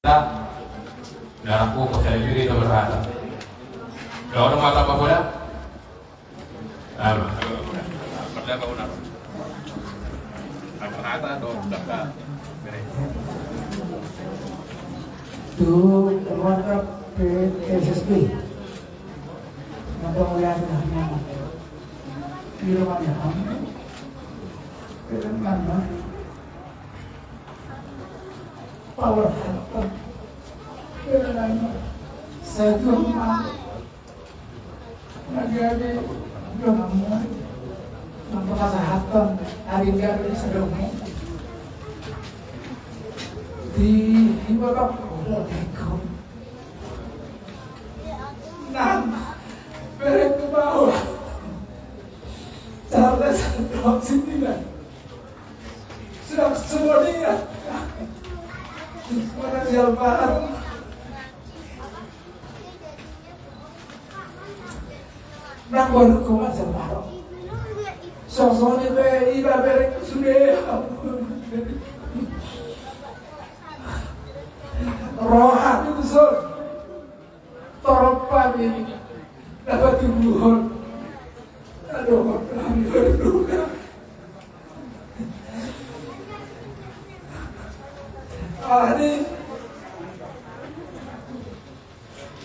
Darahku kusalibiri itu berhata. Kalau orang mata apa pula? Apa? Pada kau nak? Apa kata dong? Dapat. Tu teman PSSB. Nampak melihat nama. Di rumahnya. Mana? Power hunter. Saya cuma lagi belum nampak kesehatan hari ini sedang di ibarat kolektif. Nah, beri ke bawah. Cara sedang sini kan. Sudah semua dia. Mana jalan nang baru kuat sama sosok ini iba berek sudah rohan itu sur toropan ini dapat dibuhon aduh berduka ini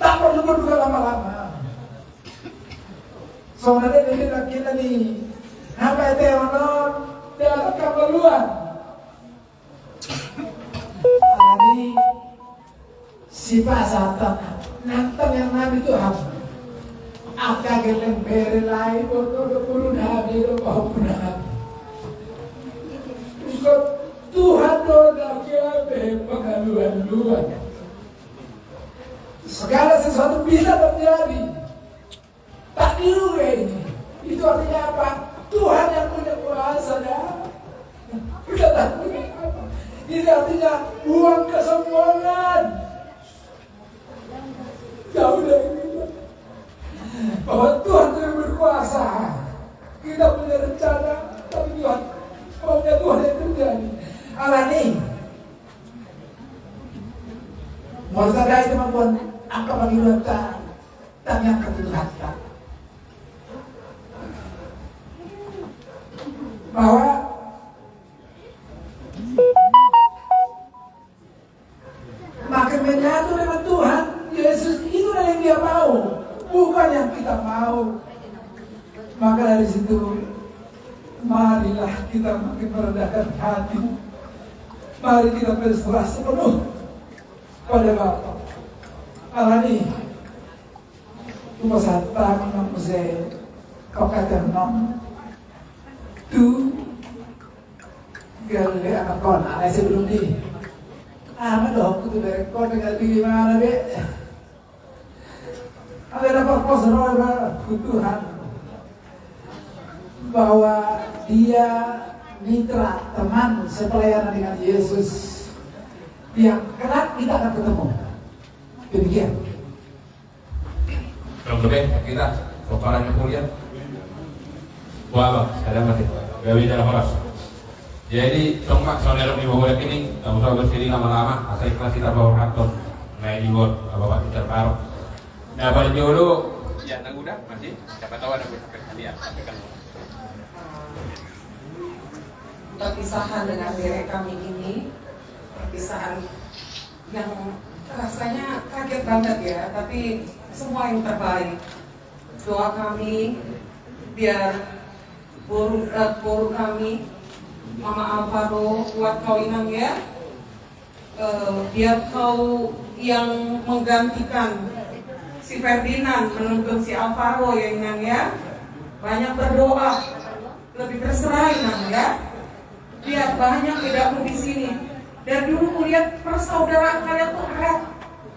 tak perlu berduka lama-lama. Sebenarnya ini kita nih, apa itu yang non dalam keperluan. Ini si pasatan, nanti yang nabi itu apa? Apa geleng beri lain, bodoh puluh nabi itu maupun nabi. Tuhan doa kita pengaluan-luan. Segala sesuatu bisa terjadi. Tak dirugi ini. Itu artinya apa? Tuhan yang punya kuasa ya. Kita tak punya apa. Ini artinya buang kesombongan. Jauh dari kita. Bahwa Tuhan yang berkuasa. Kita punya rencana, tapi Tuhan maunya Tuhan yang terjadi. Allah ini. Mau sadar itu membuat angka bagi kita. Dan yang kebutuhan kita. Bahwa makin menyatu dengan Tuhan Yesus itu yang dia mau, bukan yang kita mau. Maka dari situ marilah kita makin merendahkan hati. Mari kita berserah sepenuh pada Bapa. Allah ini cuma satang nang muse kau kata nom tu gale anak kon aneh sebelum di dong tu dari kon dengan di mana be ada purpose Tuhan bahwa dia mitra teman sepelayanan dengan Yesus yang kelak kita akan ketemu. Demikian. Oke, kita keparannya kuliah. Wah, ada mati. Gak bisa horas. Jadi tempat saudara di bawah ini, kamu tahu bersini lama-lama. Asal ikhlas kita bawa kantor, naik di bawah, bapak kita taruh. Nah, pada dulu, ya, nang udah masih. Siapa tahu ada hadiah. Perpisahan dengan diri kami ini, perpisahan yang rasanya kaget banget ya, tapi semua yang terbaik. Doa kami biar guru kami Mama Alvaro buat kau Inang ya, biar kau yang menggantikan si Ferdinand menuntun si Alvaro ya Inang ya. Banyak berdoa, lebih berserah Inang ya. Lihat banyak bedakmu di sini. Dan dulu kulihat persaudaraan kalian tuh erat.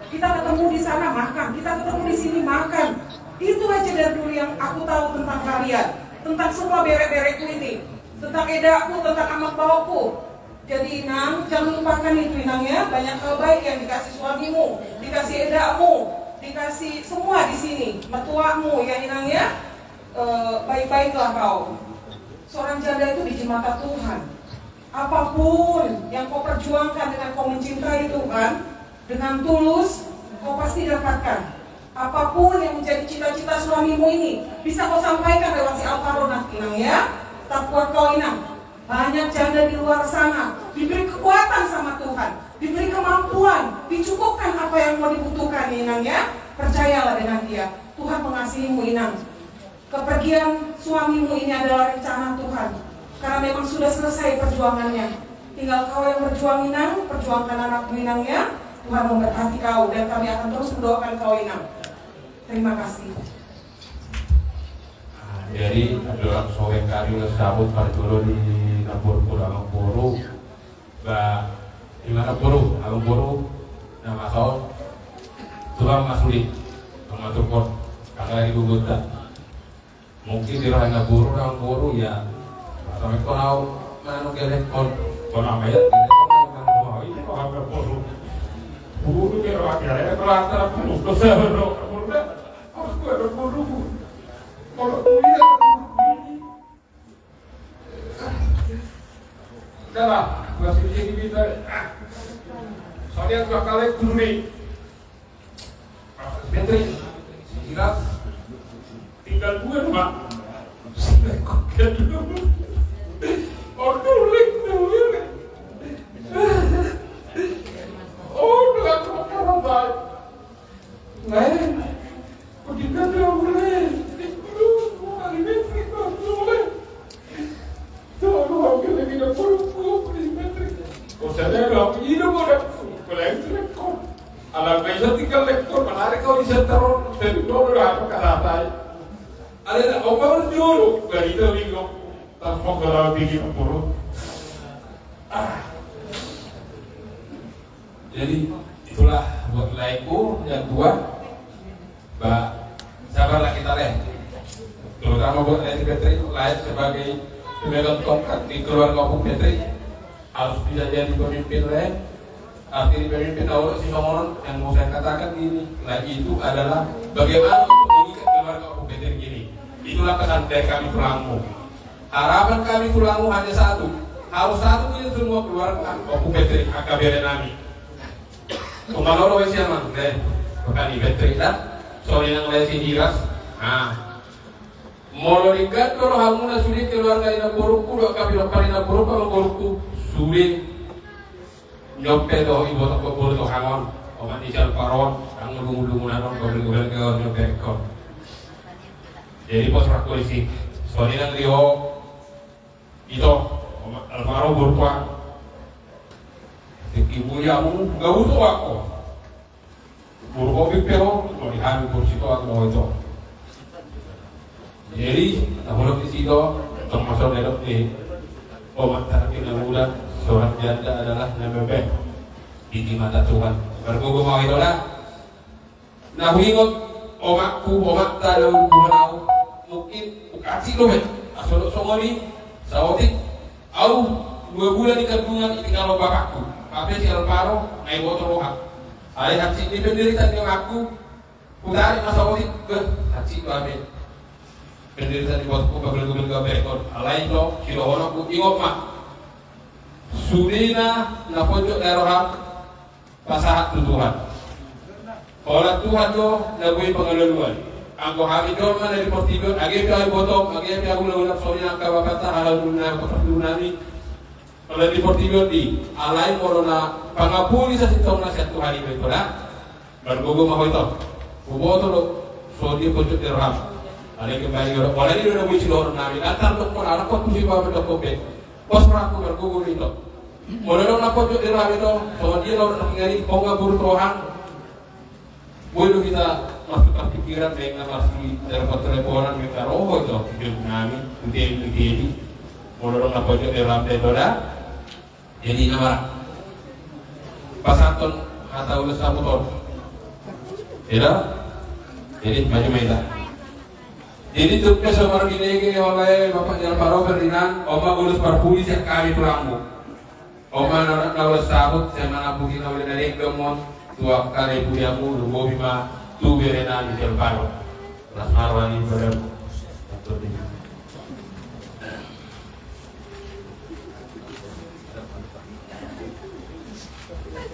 Kita ketemu di sana makan, kita ketemu di sini makan. Itu aja dari dulu yang aku tahu tentang kalian, tentang semua berek-berekku ini, tentang edaku, tentang amak bauku. Jadi Inang, jangan lupakan itu Inang ya. Banyak hal baik yang dikasih suamimu, dikasih edamu, dikasih semua di sini, mertuamu ya Inang ya. Baik-baiklah kau. Seorang janda itu di mata Tuhan. Apapun yang kau perjuangkan dengan kau mencintai Tuhan, Dengan tulus, kau pasti dapatkan. Apapun yang menjadi cita-cita suamimu ini bisa kau sampaikan lewat si Alvaro nanti, Inang ya. Tak kuat kau, Inang. Banyak janda di luar sana diberi kekuatan sama Tuhan, diberi kemampuan, dicukupkan apa yang mau dibutuhkan, Inang ya. Percayalah dengan dia, Tuhan mengasihimu, Inang. Kepergian suamimu ini adalah rencana Tuhan, karena memang sudah selesai perjuangannya. Tinggal kau yang berjuang, Inang. Perjuangkan anakmu, Inang ya. Tuhan memberkati kau dan kami akan terus mendoakan kau, Inang. Terima kasih. Jadi ada orang soeng kari sabut pada dulu di Nabur Abang Puru, di mana Puru, Abang Puru, nama kau, Tuhan masuli, mengatur kon, kakak lagi gugutan. Mungkin di rahang Nabur, Abang Puru ya, sampai kau tahu mana gelek kon namanya gelek kon yang mau ini kau Abang Puru, Puru kira wakilnya kelihatan Puru, dosa bro, Puru dah, aku ada Puru. Kalau kuliah udah lah, masih jadi kita soalnya dua kali kurni Petri, jelas tinggal dua Pak Silekuknya dulu Ordulik dengan orang baik lain kita tidak boleh alam bisa tinggal lektor menarik kau bisa terus dari dulu apa kata ada orang dulu dari itu minggu tanpa kalau tinggi puru jadi itulah buat laiku yang dua sabarlah kita terutama buat Lady Petri lain sebagai pemegang tongkat di keluarga Opung Petri harus bisa jadi pemimpin arti pemimpin Allah si Songonon yang mau saya katakan ini lagi itu adalah bagaimana untuk mengikat keluarga Opung Petri ini. Itulah pesan dari kami Tulangmu. Harapan kami Tulangmu hanya satu, harus satu punya semua keluarga Opung Petri AKBR Nami. Kumaloro wes yaman bukan di Petri dah soalnya yang lain si Hiras molorikan kalau hamuna sudah keluarga ina burukku dok kami lokal ina buruk kalau burukku sudah nyampe doh ibu tak boleh doh hangon oman ical paron ang ngulung-ngulung nanon gobleng-gobleng ke nyampe ekor jadi pos polisi soalnya nang rio itu Alvaro burukwa ibu yamu gak butuh aku burukwa bipero mau dihami kursi itu aku mau itu jadi namun di situ termasuk dalam ini omat terakhir yang muda seorang janda adalah nebebek di mata Tuhan. Berkuku mau itu lah. Nah ingat omat tadi hubungan mungkin kasih lo bet. Asal semua ni sawotik. Aku 2 bulan di kandungan itu kalau bapakku. Apa si Alvaro naik motor rohak. Ayah haji ini penderitaan yang aku. Putarik masa wotik ke haji babe. Penderitaan di bawahku bagel-bagel gabekon alai lo kirohono ku ingop mak surina na pojok daerah pasahat Tuhan kalau Tuhan lo nagui pengeluaran angko hari do mana di portigon age pi botong age pi ulah soalnya angka bapata halal guna keperlunani kalau di portigon di alai corona pangapuli sa sitong na sa Tuhan itu lah bergogo mah itu kuboto lo so di pojok daerah ada kembali orang wala ini udah muncul orang nabi antar untuk anak kau tuh bawa betul kopi pos peraku bergugur itu mulai dong lapor juga dirah itu soal dia lawan nak ngari kau nggak buru rohan boleh kita masuk pikiran dengan masih dapat teleponan kita roho itu hidup kami ini mulai dong lapor juga dirah itu dah jadi nama pasanton atau ulas sabuton tidak jadi macam itu. Jadi tuknya seorang dinegi oleh Bapak Jalan Paro Ferdinand, Oma Gulus Parpulis yang kami Tulangmu. Oma naulas sabut, saya mana bukit oleh dari Gemon, 2 kali puyamu, lubo bima, tu berena di Jalan Paro. Las Marwani beremu.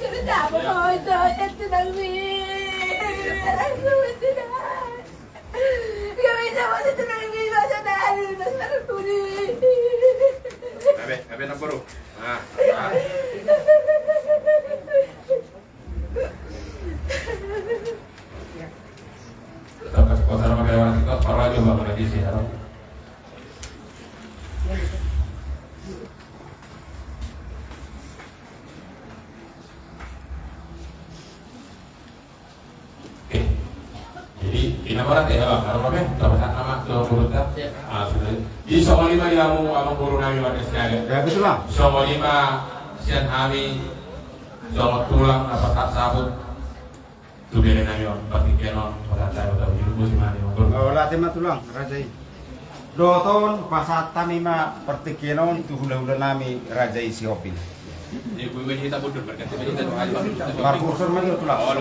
Cerita Aku mau itu nangis. Aku tidak. Gak bisa masih tenangin masa tadi. Bebe na bro. Tapos kung saan magawa ito, para yung mga nagisi, ano? Oke. Jadi inamorat ya, kalau kami tapos nama so purut ka. Sudah. Di soal 5 yang among puro namin wates nga. Ya betul lah. Soal 5 siyan kami soal tulang apa tak sabut. Tubirin namin yung patikenon, wala tayo daw hilubo si Mani. Wala tema tulang rajai. Doton pasata mima pertikinon tu hula-hula nami rajai si Opin. Di bumili kita mundur berkati-kati kita doa. Markusur magi tulang. Oh,